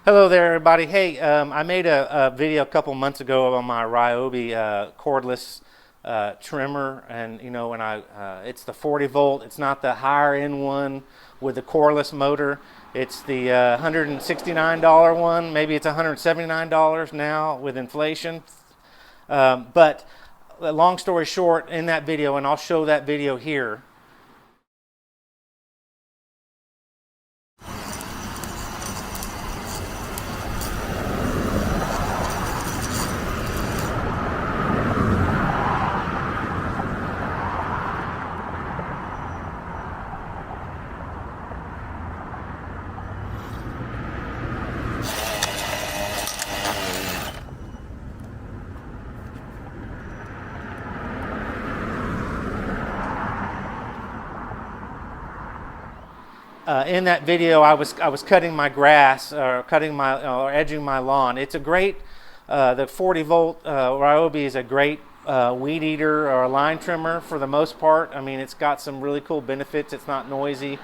Hello there, everybody. Hey, I made a video a couple months ago on my Ryobi cordless trimmer, and it's the 40 volt. It's not the higher end one with the cordless motor. It's the $169 one. Maybe it's $179 now with inflation. But long story short, in that video, and I'll show that video here. In that video, I was cutting my grass, or edging my lawn. It's a great, the 40 volt Ryobi is a great weed eater or a line trimmer for the most part. I mean, it's got some really cool benefits. It's not noisy.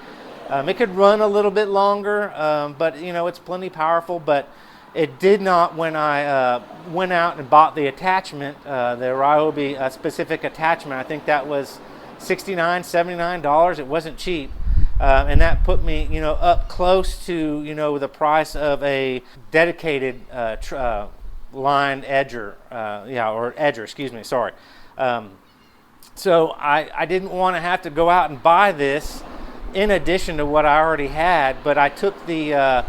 It could run a little bit longer, but it's plenty powerful. But it did not when I went out and bought the attachment, the Ryobi specific attachment. I think that was $69, $79. It wasn't cheap. And that put me, up close to, the price of a dedicated line edger, or edger, excuse me, sorry. So I didn't want to have to go out and buy this in addition to what I already had, but I took the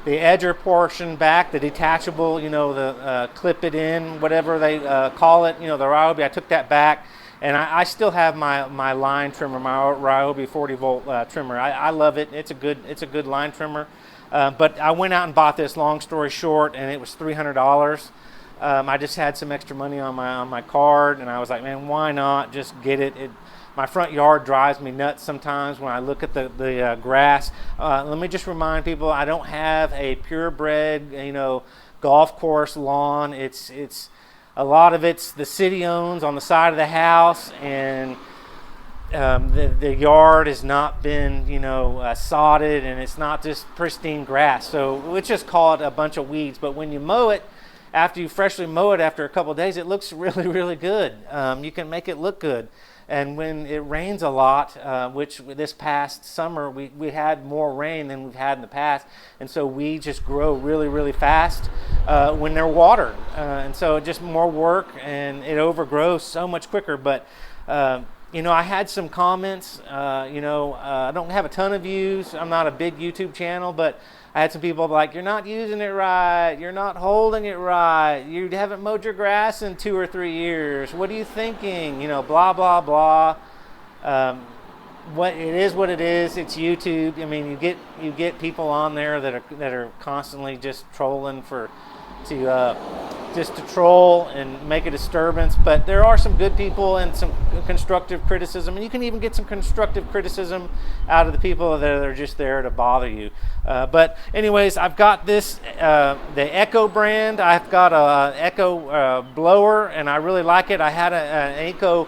edger portion back, the detachable, the clip it in, whatever they call it, the Ryobi. I took that back. And I still have my line trimmer, my Ryobi 40 volt trimmer. I love it. It's a good line trimmer. But I went out and bought this. Long story short, and it was $300. I just had some extra money on my card, and I was like, man, why not just get it? My front yard drives me nuts sometimes when I look at the grass. Let me just remind people, I don't have a purebred golf course lawn. It's a lot of it's the city owns on the side of the house, and the yard has not been sodded, and it's not just pristine grass. So let's just call it a bunch of weeds. But when you mow it, after you freshly mow it after a couple of days, it looks really, really good. You can make it look good. And when it rains a lot, which this past summer we had more rain than we've had in the past, and so weeds just grow really, really fast when they're watered. And so just more work, and it overgrows so much quicker. But I had some comments. I don't have a ton of views. I'm not a big YouTube channel, but I had some people like, you're not using it right, you're not holding it right, you haven't mowed your grass in 2 or 3 years, what are you thinking, blah, blah, blah. What it is, it's YouTube. I mean, you get people on there that are constantly just trolling just to troll and make a disturbance. But there are some good people and some constructive criticism, and you can even get some constructive criticism out of the people that are just there to bother you. But anyways, I've got this, the Echo brand. I've got a Echo blower, and I really like it. I had an Echo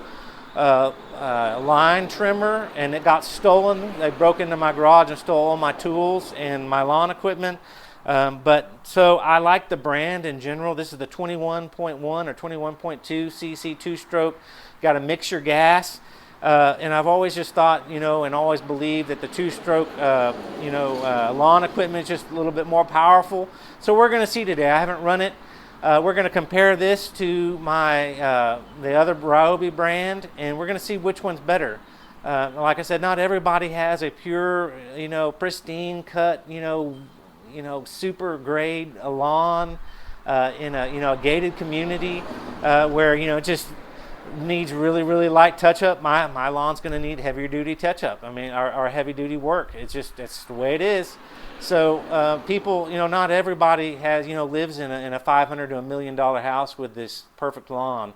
line trimmer, and it got stolen. They broke into my garage and stole all my tools and my lawn equipment. But so I like the brand in general. This is the 21.1 or 21.2 cc two-stroke. Got a mixture gas, and I've always just thought, and always believed that the two-stroke, lawn equipment is just a little bit more powerful. So we're going to see today. I haven't run it. We're going to compare this to the other Roybi brand, and we're going to see which one's better. Like I said, not everybody has a pure, pristine cut, super grade lawn in a gated community where it just needs really, really light touch up. My lawn's going to need heavier duty touch up. I mean, our heavy duty work. That's the way it is. So people, not everybody has lives in a $500 to $1 million house with this perfect lawn.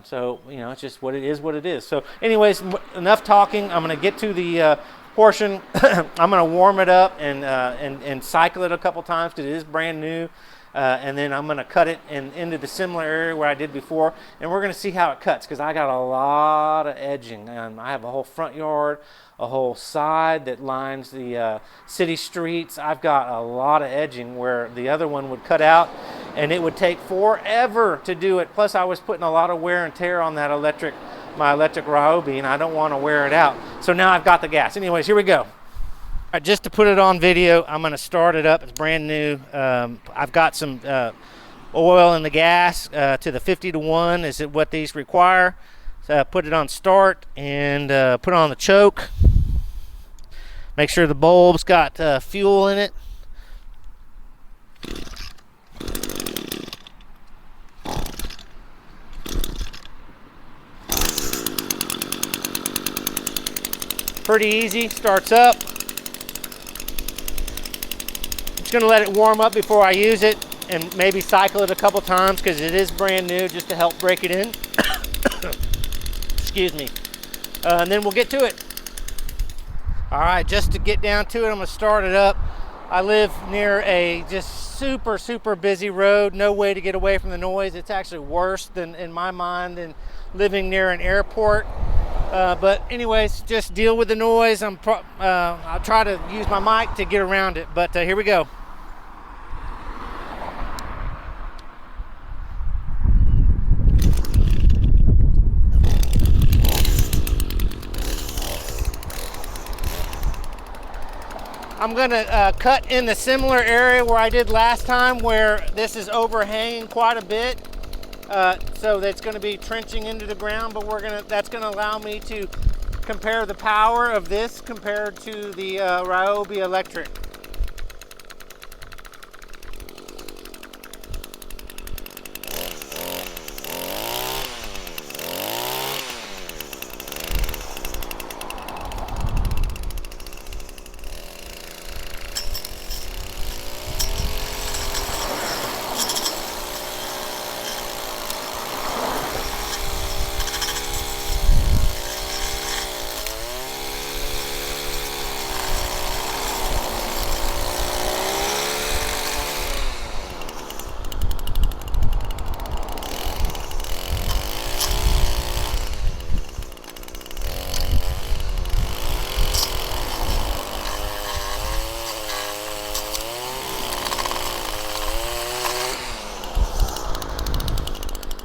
So it's just what it is. What it is. So anyways, enough talking. I'm going to get to the portion. I'm going to warm it up and cycle it a couple times because it is brand new. and then I'm going to cut it into the similar area where I did before, and we're going to see how it cuts, because I got a lot of edging. I have a whole front yard, a whole side that lines the city streets. I've got a lot of edging where the other one would cut out, and it would take forever to do it. Plus I was putting a lot of wear and tear on that my electric Roybi, and I don't want to wear it out. So now I've got the gas. Anyways, here we go. All right, just to put it on video, I'm going to start it up. It's brand new. I've got some oil in the gas to the 50-to-1 is what these require. So I put it on start and put it on the choke. Make sure the bulb's got fuel in it. Pretty easy, starts up. Just gonna let it warm up before I use it, and maybe cycle it a couple times because it is brand new, just to help break it in. Excuse me. And then we'll get to it. All right, just to get down to it, I'm gonna start it up. I live near a just super busy road, no way to get away from the noise. It's actually worse than, in my mind, than living near an airport. But anyways, just deal with the noise. I'll try to use my mic to get around it, but here we go. I'm gonna cut in the similar area where I did last time, where this is overhanging quite a bit. So that's going to be trenching into the ground, but that's going to allow me to compare the power of this compared to the Roybi electric.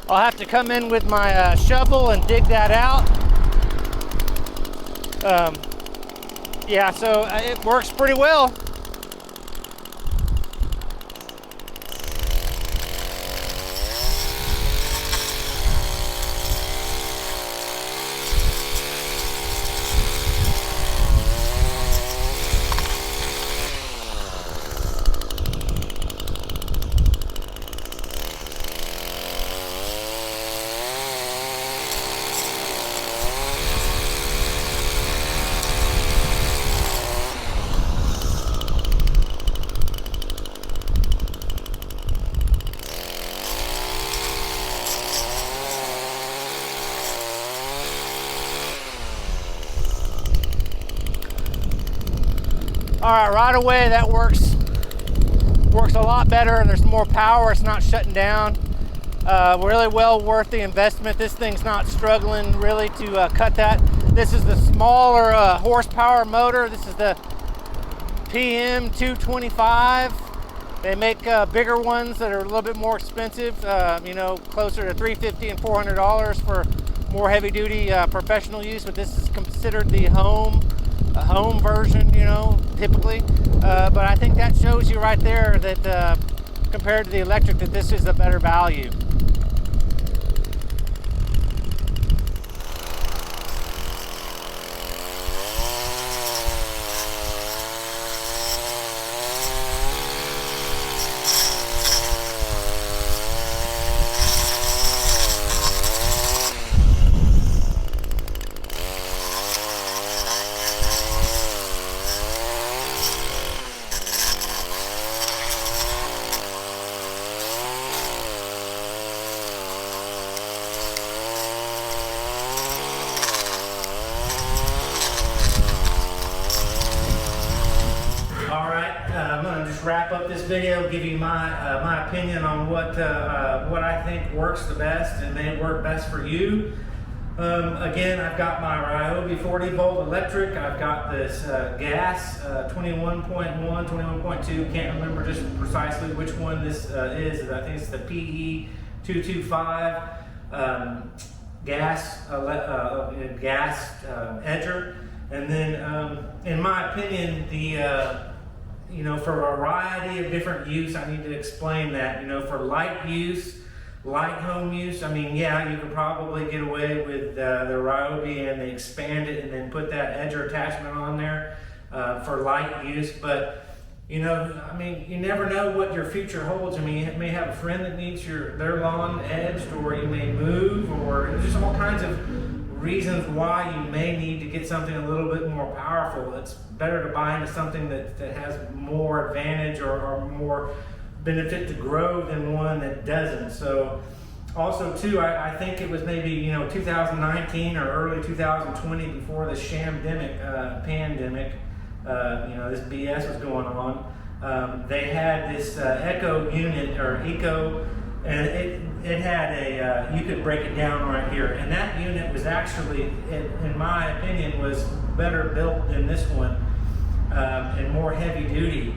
I'll have to come in with my shovel and dig that out. Yeah, so it works pretty well. All right away that works a lot better, and there's more power. It's not shutting down. Really well worth the investment. This thing's not struggling really to cut that. This is the smaller horsepower motor. This is the PM 225. They make bigger ones that are a little bit more expensive, you know, closer to $350 and $400 for more heavy duty professional use, but this is considered the home version, you know, typically. But I think that shows you right there that compared to the electric, that this is a better value. wrap up this video, give you my opinion on what I think works the best and may work best for you. Again, I've got my Roybi 40 volt electric. I've got this gas 21.1, 21.2. Can't remember just precisely which one this is. I think it's the PE 225 gas edger. And then, in my opinion, the for a variety of different use, I need to explain that. For light use, light home use, I mean, yeah, you could probably get away with the Roybi and they expand it and then put that edger attachment on there for light use. But I mean, you never know what your future holds. I mean, you may have a friend that needs their lawn edged, or you may move, or there's just all kinds of reasons why you may need to get something a little bit more powerful. It's better to buy into something that has more advantage or more benefit to grow than one that doesn't. So also too, I think it was maybe 2019 or early 2020, before the pandemic, this BS was going on. They had this Eco unit, or Eco, and it had you could break it down right here, and that unit was actually, in my opinion, was better built than this one, and more heavy duty.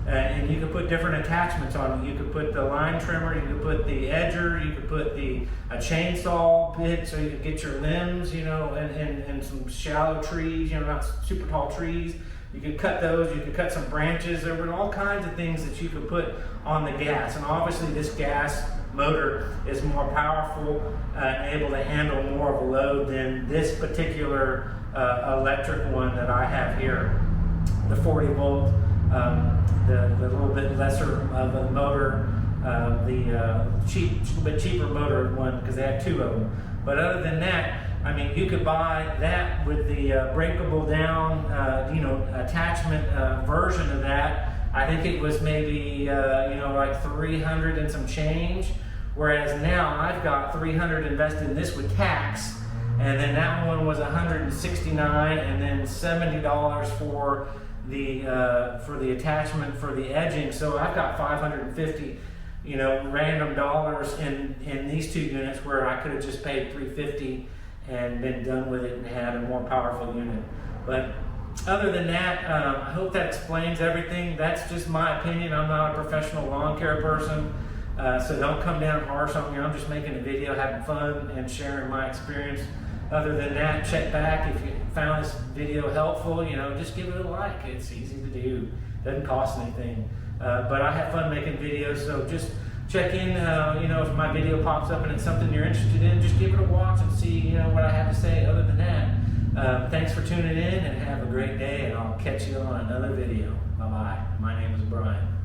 And you could put different attachments on it. You could put the line trimmer, you could put the edger, you could put a chainsaw bit so you could get your limbs, and some shallow trees, not super tall trees. You could cut those, you could cut some branches. There were all kinds of things that you could put on the gas. And obviously this gas motor is more powerful and able to handle more of a load than this particular electric one that I have here. The 40 volt. The little bit lesser of a motor, the bit cheaper motor one, because they had two of them. But other than that, I mean, you could buy that with the breakable down, attachment version of that. I think it was maybe like 300 and some change. Whereas now I've got 300 invested in this with tax, and then that one was 169, and then $70 for the attachment for the edging. So I've got 550 random dollars in these two units, where I could have just paid $350 and been done with it and had a more powerful unit. But other than that, I hope that explains everything. That's just my opinion. I'm not a professional lawn care person, so don't come down harsh on me. I'm just making a video, having fun and sharing my experience. Other than that, check back if you found this video helpful. Just give it a like. It's easy to do. Doesn't cost anything. But I have fun making videos, so just check in. If my video pops up and it's something you're interested in, just give it a watch and see what I have to say. Other than that, thanks for tuning in, and have a great day, and I'll catch you on another video. Bye-bye. My name is Brian.